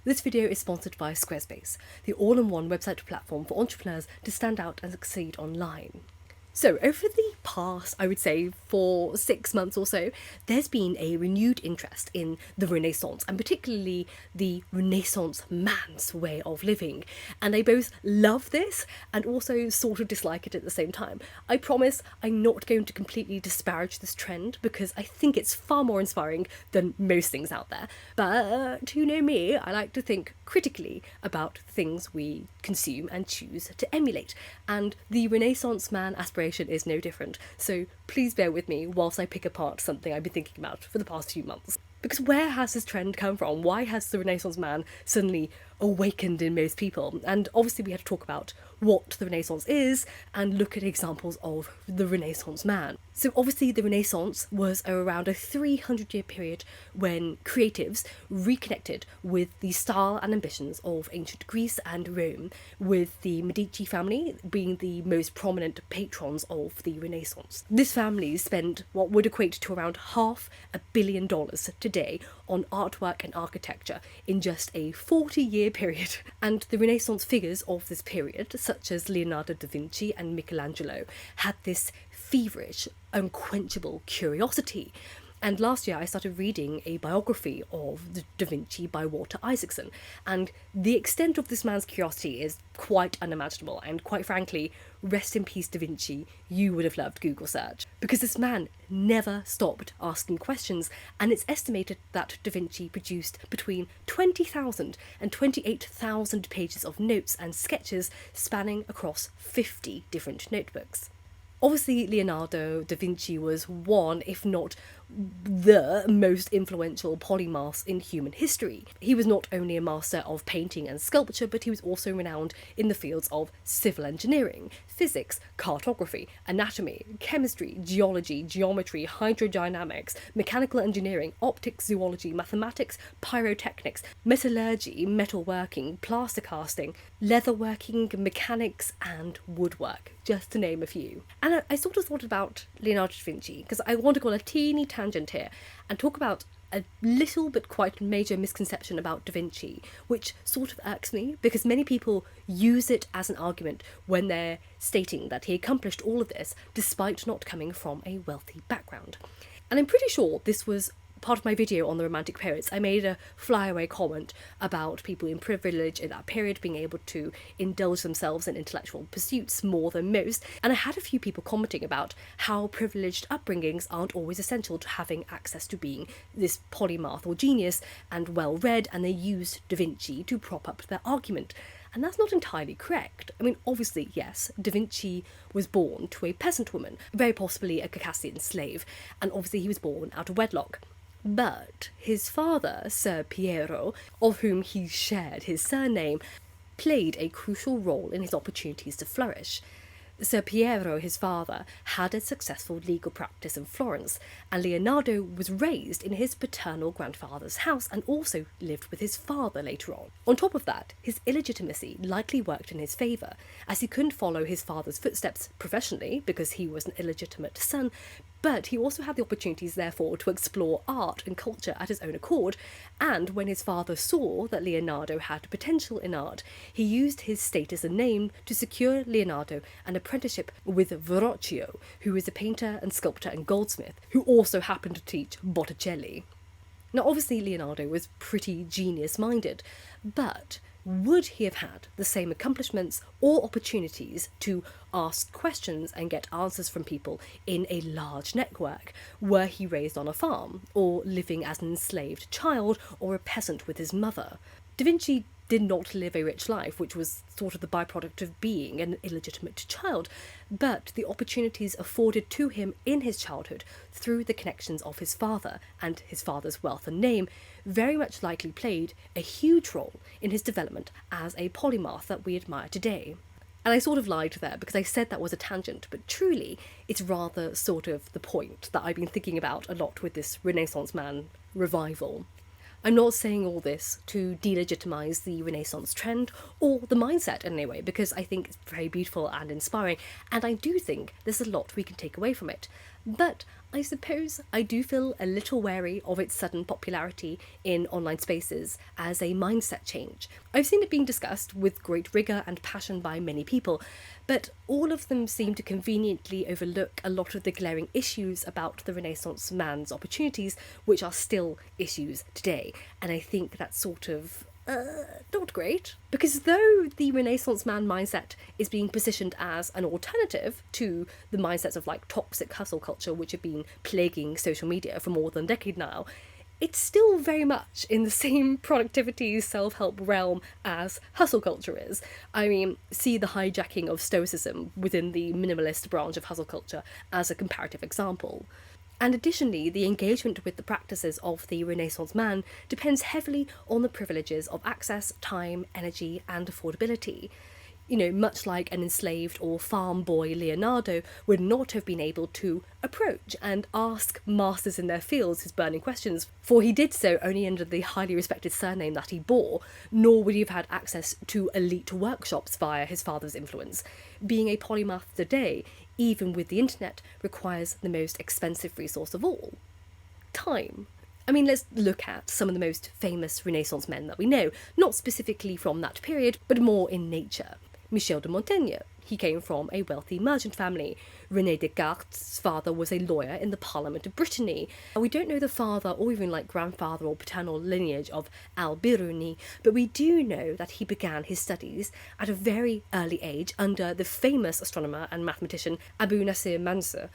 This video is sponsored by Squarespace, the all-in-one website platform for entrepreneurs to stand out and succeed online. So over the past, I would say, for 6 months or so, there's been a renewed interest in the Renaissance, and particularly the Renaissance man's way of living. And I both love this and also sort of dislike it at the same time. I promise I'm not going to completely disparage this trend because I think it's far more inspiring than most things out there. But you know me, I like to think critically about things we consume and choose to emulate. And the Renaissance man aspiration is no different, so please bear with me whilst I pick apart something I've been thinking about for the past few months. Because where has this trend come from? Why has the Renaissance man suddenly awakened in most people? And obviously we had to talk about what the Renaissance is and look at examples of the Renaissance man. So obviously the Renaissance was around a 300-year period when creatives reconnected with the style and ambitions of ancient Greece and Rome, with the Medici family being the most prominent patrons of the Renaissance. This family spent what would equate to around $500 million today on artwork and architecture in just a 40-year period. And the Renaissance figures of this period, such as Leonardo da Vinci and Michelangelo, had this feverish, unquenchable curiosity. And last year I started reading a biography of Da Vinci by Walter Isaacson, and the extent of this man's curiosity is quite unimaginable, and quite frankly, rest in peace Da Vinci, you would have loved Google search. Because this man never stopped asking questions, and it's estimated that Da Vinci produced between 20,000 and 28,000 pages of notes and sketches spanning across 50 different notebooks. Obviously, Leonardo da Vinci was one, if not the most influential polymaths in human history. He was not only a master of painting and sculpture, but he was also renowned in the fields of civil engineering, physics, cartography, anatomy, chemistry, geology, geometry, hydrodynamics, mechanical engineering, optics, zoology, mathematics, pyrotechnics, metallurgy, metalworking, plaster casting, leatherworking, mechanics, and woodwork, just to name a few. And I sort of thought about Leonardo da Vinci because I want to go on a teeny tangent here and talk about a little but quite major misconception about Da Vinci, which sort of irks me because many people use it as an argument when they're stating that he accomplished all of this despite not coming from a wealthy background. And I'm pretty sure this was part of my video on the Romantic periods. I made a flyaway comment about people in privilege in that period being able to indulge themselves in intellectual pursuits more than most, and I had a few people commenting about how privileged upbringings aren't always essential to having access to being this polymath or genius and well-read, and they used Da Vinci to prop up their argument. And that's not entirely correct. I mean, obviously, yes, Da Vinci was born to a peasant woman, very possibly a Circassian slave, and obviously he was born out of wedlock. But his father, Ser Piero, of whom he shared his surname, played a crucial role in his opportunities to flourish. Ser Piero, his father, had a successful legal practice in Florence, and Leonardo was raised in his paternal grandfather's house and also lived with his father later on. On top of that, his illegitimacy likely worked in his favour, as he couldn't follow his father's footsteps professionally because he was an illegitimate son, but he also had the opportunities, therefore, to explore art and culture at his own accord, and when his father saw that Leonardo had potential in art, he used his status and name to secure Leonardo an apprenticeship with Verrocchio, who is a painter and sculptor and goldsmith, who also happened to teach Botticelli. Now, obviously, Leonardo was pretty genius-minded, but would he have had the same accomplishments or opportunities to ask questions and get answers from people in a large network were he raised on a farm, or living as an enslaved child or a peasant with his mother? Da Vinci did not live a rich life, which was sort of the byproduct of being an illegitimate child, but the opportunities afforded to him in his childhood through the connections of his father and his father's wealth and name very much likely played a huge role in his development as a polymath that we admire today. And I sort of lied there because I said that was a tangent, but truly it's rather sort of the point that I've been thinking about a lot with this Renaissance man revival. I'm not saying all this to delegitimise the Renaissance trend or the mindset in any way, because I think it's very beautiful and inspiring, and I do think there's a lot we can take away from it. But I suppose I do feel a little wary of its sudden popularity in online spaces as a mindset change. I've seen it being discussed with great rigour and passion by many people, but all of them seem to conveniently overlook a lot of the glaring issues about the Renaissance man's opportunities, which are still issues today. And I think that's sort of not great. Because though the Renaissance man mindset is being positioned as an alternative to the mindsets of like toxic hustle culture, which have been plaguing social media for more than a decade now, it's still very much in the same productivity self-help realm as hustle culture is. I mean, see the hijacking of stoicism within the minimalist branch of hustle culture as a comparative example. And additionally, the engagement with the practices of the Renaissance man depends heavily on the privileges of access, time, energy, and affordability. You know, much like an enslaved or farm boy Leonardo would not have been able to approach and ask masters in their fields his burning questions, for he did so only under the highly respected surname that he bore, nor would he have had access to elite workshops via his father's influence. Being a polymath today, even with the internet, requires the most expensive resource of all: time. I mean, let's look at some of the most famous Renaissance men that we know, not specifically from that period, but more in nature. Michel de Montaigne. He came from a wealthy merchant family. René Descartes' father was a lawyer in the Parliament of Brittany. We don't know the father or even like grandfather or paternal lineage of Al-Biruni, but we do know that he began his studies at a very early age under the famous astronomer and mathematician Abu Nasir Mansur,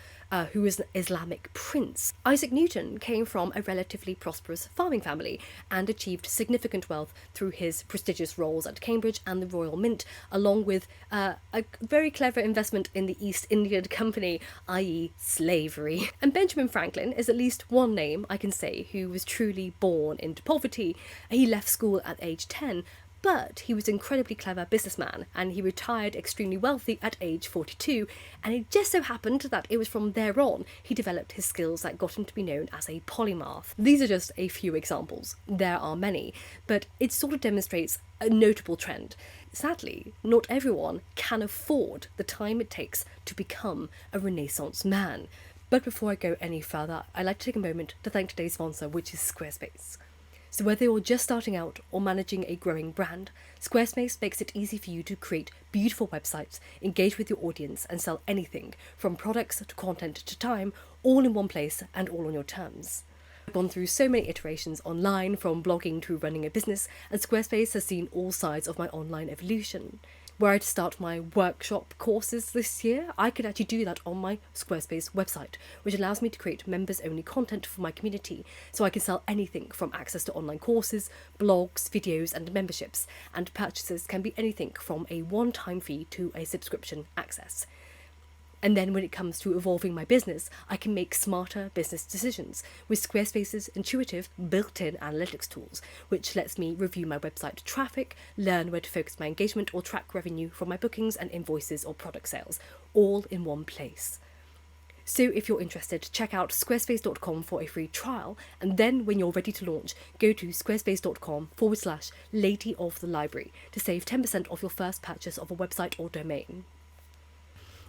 who was an Islamic prince. Isaac Newton came from a relatively prosperous farming family and achieved significant wealth through his prestigious roles at Cambridge and the Royal Mint, along with a very clever investment in the East India Company, i.e. slavery. And Benjamin Franklin is at least one name I can say who was truly born into poverty. He left school at age 10, but he was an incredibly clever businessman, and he retired extremely wealthy at age 42, and it just so happened that it was from there on he developed his skills that got him to be known as a polymath. These are just a few examples. There are many, but it sort of demonstrates a notable trend. Sadly, not everyone can afford the time it takes to become a Renaissance man. But before I go any further, I'd like to take a moment to thank today's sponsor, which is Squarespace. So whether you're just starting out or managing a growing brand, Squarespace makes it easy for you to create beautiful websites, engage with your audience, and sell anything from products to content to time, all in one place and all on your terms. I've gone through so many iterations online, from blogging to running a business, and Squarespace has seen all sides of my online evolution. Were I to start my workshop courses this year, I could actually do that on my Squarespace website, which allows me to create members-only content for my community, so I can sell anything from access to online courses, blogs, videos, and memberships, and purchases can be anything from a one-time fee to a subscription access. And then when it comes to evolving my business, I can make smarter business decisions with Squarespace's intuitive built-in analytics tools, which lets me review my website traffic, learn where to focus my engagement, or track revenue from my bookings and invoices or product sales, all in one place. So if you're interested, check out squarespace.com for a free trial, and then when you're ready to launch, go to squarespace.com/Lady of the Library to save 10% off your first purchase of a website or domain.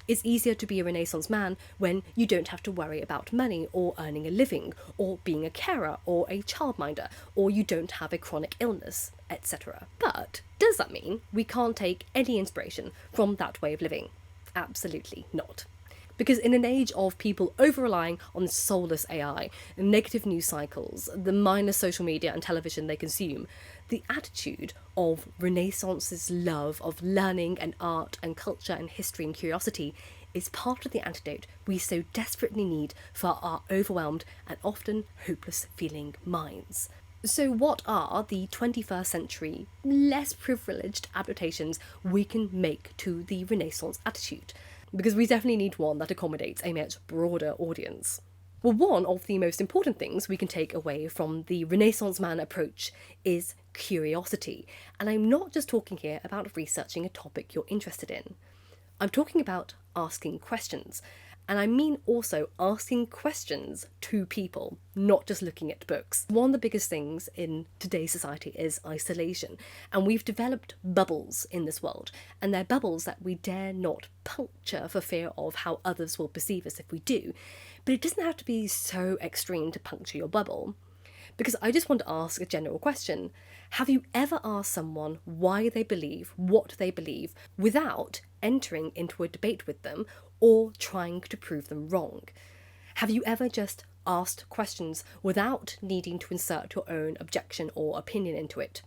It's easier to be a Renaissance man when you don't have to worry about money or earning a living, or being a carer or a childminder, or you don't have a chronic illness, etc. But does that mean we can't take any inspiration from that way of living? Absolutely not. Because in an age of people over-relying on soulless AI, negative news cycles, the minor social media and television they consume, the attitude of Renaissance's love of learning and art and culture and history and curiosity is part of the antidote we so desperately need for our overwhelmed and often hopeless feeling minds. So what are the 21st century, less privileged adaptations we can make to the Renaissance attitude? Because we definitely need one that accommodates a much broader audience. Well, one of the most important things we can take away from the Renaissance man approach is curiosity. And I'm not just talking here about researching a topic you're interested in. I'm talking about asking questions. And I mean also asking questions to people, not just looking at books. One of the biggest things in today's society is isolation. And we've developed bubbles in this world. And they're bubbles that we dare not puncture for fear of how others will perceive us if we do. But it doesn't have to be so extreme to puncture your bubble. Because I just want to ask a general question. Have you ever asked someone why they believe what they believe without entering into a debate with them or trying to prove them wrong? Have you ever just asked questions without needing to insert your own objection or opinion into it?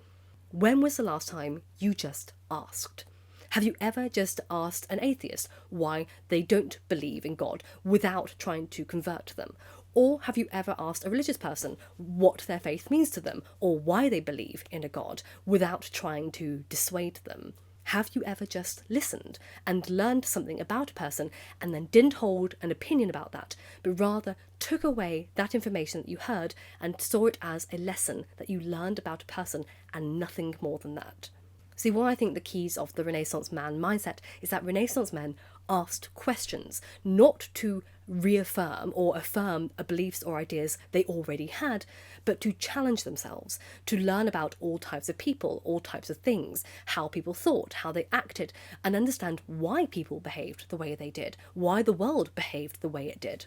When was the last time you just asked? Have you ever just asked an atheist why they don't believe in God without trying to convert them? Or have you ever asked a religious person what their faith means to them or why they believe in a God without trying to dissuade them? Have you ever just listened and learned something about a person and then didn't hold an opinion about that, but rather took away that information that you heard and saw it as a lesson that you learned about a person and nothing more than that? See, one I think the keys of the Renaissance man mindset is that Renaissance men asked questions, not to reaffirm or affirm beliefs or ideas they already had, but to challenge themselves, to learn about all types of people, all types of things, how people thought, how they acted, and understand why people behaved the way they did, why the world behaved the way it did.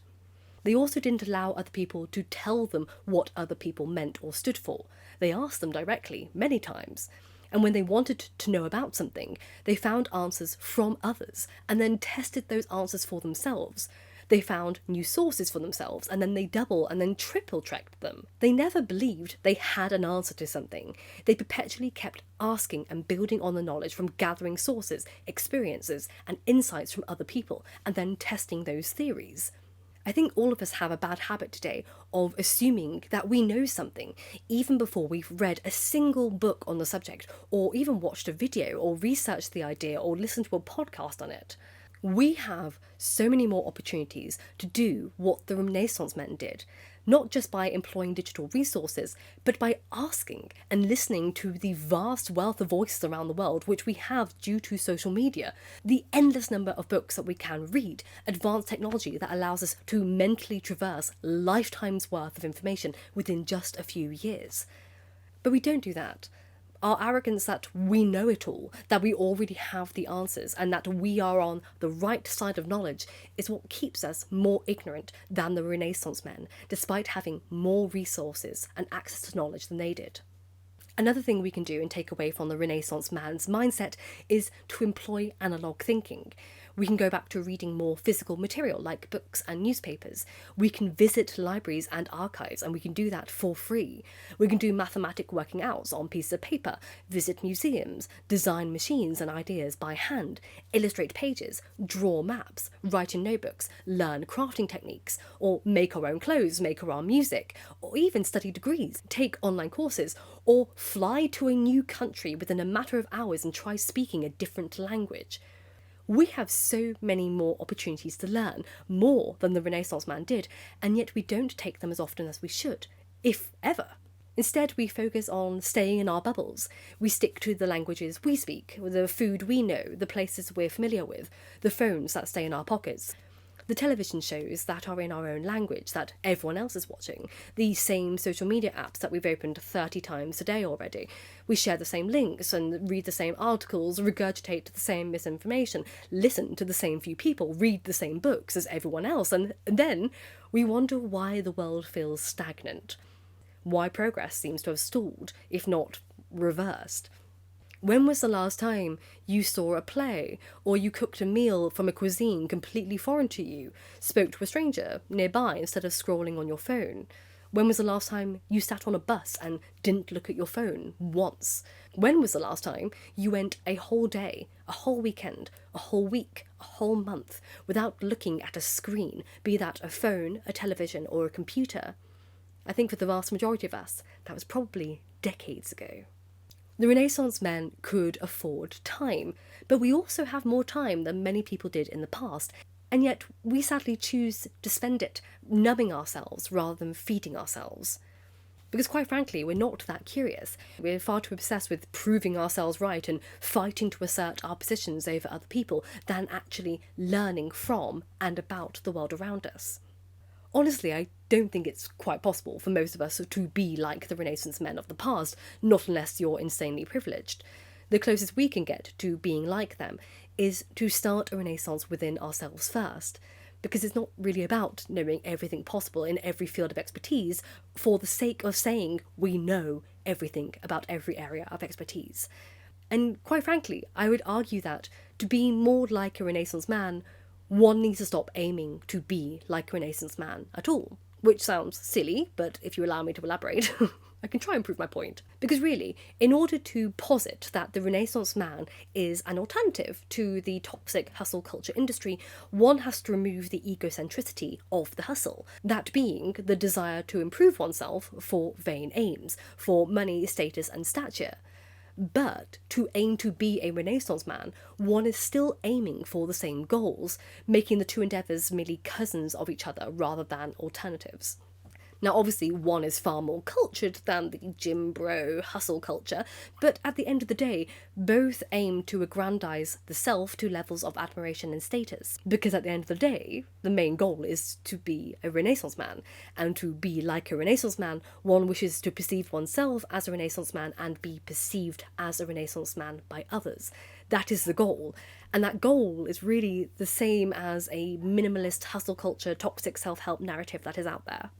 They also didn't allow other people to tell them what other people meant or stood for. They asked them directly, many times. And when they wanted to know about something, they found answers from others and then tested those answers for themselves. They found new sources for themselves and then they double and then triple checked them. They never believed they had an answer to something. They perpetually kept asking and building on the knowledge from gathering sources, experiences, and insights from other people and then testing those theories. I think all of us have a bad habit today of assuming that we know something even before we've read a single book on the subject or even watched a video or researched the idea or listened to a podcast on it. We have so many more opportunities to do what the Renaissance men did, not just by employing digital resources, but by asking and listening to the vast wealth of voices around the world which we have due to social media, the endless number of books that we can read, advanced technology that allows us to mentally traverse lifetimes worth of information within just a few years. But we don't do that. Our arrogance that we know it all, that we already have the answers, and that we are on the right side of knowledge is what keeps us more ignorant than the Renaissance men, despite having more resources and access to knowledge than they did. Another thing we can do and take away from the Renaissance man's mindset is to employ analogue thinking. We can go back to reading more physical material like books and newspapers. We can visit libraries and archives, and we can do that for free. We can do mathematic working outs on pieces of paper, visit museums, design machines and ideas by hand, illustrate pages, draw maps, write in notebooks, learn crafting techniques, or make our own clothes, make our own music, or even study degrees, take online courses, or fly to a new country within a matter of hours and try speaking a different language. We have so many more opportunities to learn, more than the Renaissance man did, and yet we don't take them as often as we should, if ever. Instead, we focus on staying in our bubbles. We stick to the languages we speak, the food we know, the places we're familiar with, the phones that stay in our pockets, the television shows that are in our own language that everyone else is watching, the same social media apps that we've opened 30 times a day already. We share the same links and read the same articles, regurgitate the same misinformation, listen to the same few people, read the same books as everyone else, and then we wonder why the world feels stagnant, why progress seems to have stalled, if not reversed. When was the last time you saw a play, or you cooked a meal from a cuisine completely foreign to you, spoke to a stranger nearby instead of scrolling on your phone? When was the last time you sat on a bus and didn't look at your phone once? When was the last time you went a whole day, a whole weekend, a whole week, a whole month without looking at a screen, be that a phone, a television, or a computer? I think for the vast majority of us, that was probably decades ago. The Renaissance men could afford time, but we also have more time than many people did in the past, and yet we sadly choose to spend it numbing ourselves rather than feeding ourselves. Because quite frankly, we're not that curious. We're far too obsessed with proving ourselves right and fighting to assert our positions over other people than actually learning from and about the world around us. Honestly, I don't think it's quite possible for most of us to be like the Renaissance men of the past, not unless you're insanely privileged. The closest we can get to being like them is to start a renaissance within ourselves first. because it's not really about knowing everything possible in every field of expertise for the sake of saying we know everything about every area of expertise. And quite frankly, I would argue that to be more like a Renaissance man, one needs to stop aiming to be like a Renaissance man at all. Which sounds silly, but if you allow me to elaborate, I can try and prove my point. Because really, in order to posit that the Renaissance man is an alternative to the toxic hustle culture industry, one has to remove the egocentricity of the hustle. That being the desire to improve oneself for vain aims, for money, status, and stature. But to aim to be a Renaissance man, one is still aiming for the same goals, making the two endeavours merely cousins of each other rather than alternatives. Now, obviously, one is far more cultured than the gym bro hustle culture, but at the end of the day, both aim to aggrandise the self to levels of admiration and status. Because at the end of the day, the main goal is to be a Renaissance man, and to be like a Renaissance man, one wishes to perceive oneself as a Renaissance man and be perceived as a Renaissance man by others. That is the goal. And that goal is really the same as a minimalist hustle culture, toxic self-help narrative that is out there.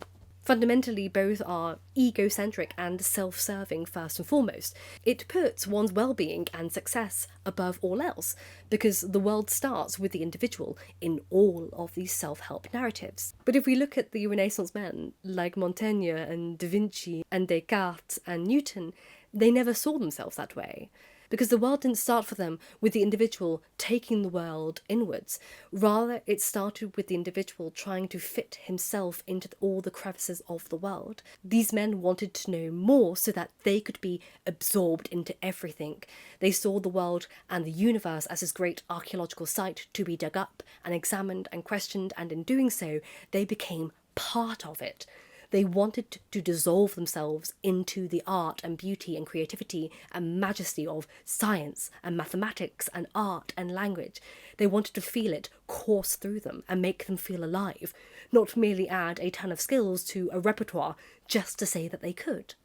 Fundamentally, both are egocentric and self-serving first and foremost. It puts one's well-being and success above all else, because the world starts with the individual in all of these self-help narratives. But if we look at the Renaissance men, like Montaigne and Da Vinci and Descartes and Newton, they never saw themselves that way. Because the world didn't start for them with the individual taking the world inwards. Rather, it started with the individual trying to fit himself into all the crevices of the world. These men wanted to know more so that they could be absorbed into everything. They saw the world and the universe as this great archaeological site to be dug up and examined and questioned, and in doing so, they became part of it. They wanted to dissolve themselves into the art and beauty and creativity and majesty of science and mathematics and art and language. They wanted to feel it course through them and make them feel alive, not merely add a ton of skills to a repertoire just to say that they could.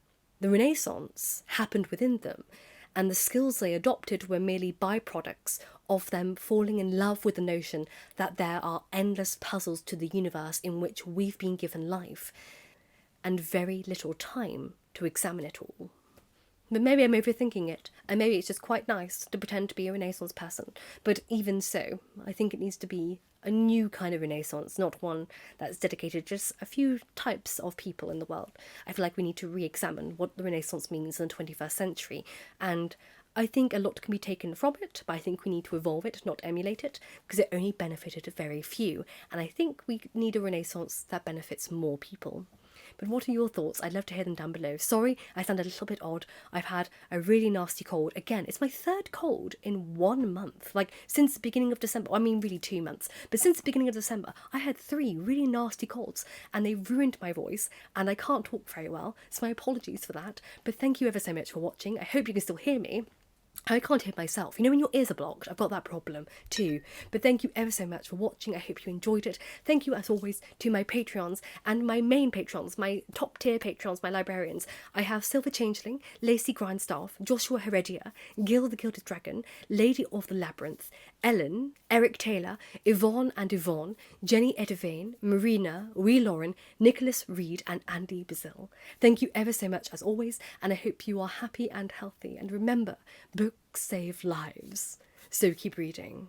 The Renaissance happened within them, and the skills they adopted were merely byproducts of them falling in love with the notion that there are endless puzzles to the universe in which we've been given life, and very little time to examine it all. But maybe I'm overthinking it, and maybe it's just quite nice to pretend to be a Renaissance person. But even so, I think it needs to be a new kind of Renaissance, not one that's dedicated to just a few types of people in the world. I feel like we need to re-examine what the Renaissance means in the 21st century, and I think a lot can be taken from it, but I think we need to evolve it, not emulate it, because it only benefited very few, and I think we need a Renaissance that benefits more people. But what are your thoughts? I'd love to hear them down below. Sorry, I sound a little bit odd. I've had a really nasty cold. Again, it's my third cold in 1 month. Like, since the beginning of December. I mean, really 2 months. But since the beginning of December, I had 3 really nasty colds. And they ruined my voice. And I can't talk very well. So my apologies for that. But thank you ever so much for watching. I hope you can still hear me. I can't hear myself. You know when your ears are blocked? I've got that problem too. But thank you ever so much for watching. I hope you enjoyed it. Thank you as always to my Patreons and my main patrons, my top tier patrons, my librarians. I have Silver Changeling, Lacey Grindstaff, Joshua Heredia, Gil the Gilded Dragon, Lady of the Labyrinth, Ellen, Eric Taylor, Yvonne and Yvonne, Jenny Edivane, Marina, Wee Lauren, Nicholas Reed and Andy Bazil. Thank you ever so much as always, and I hope you are happy and healthy. And remember, books save lives, so keep reading.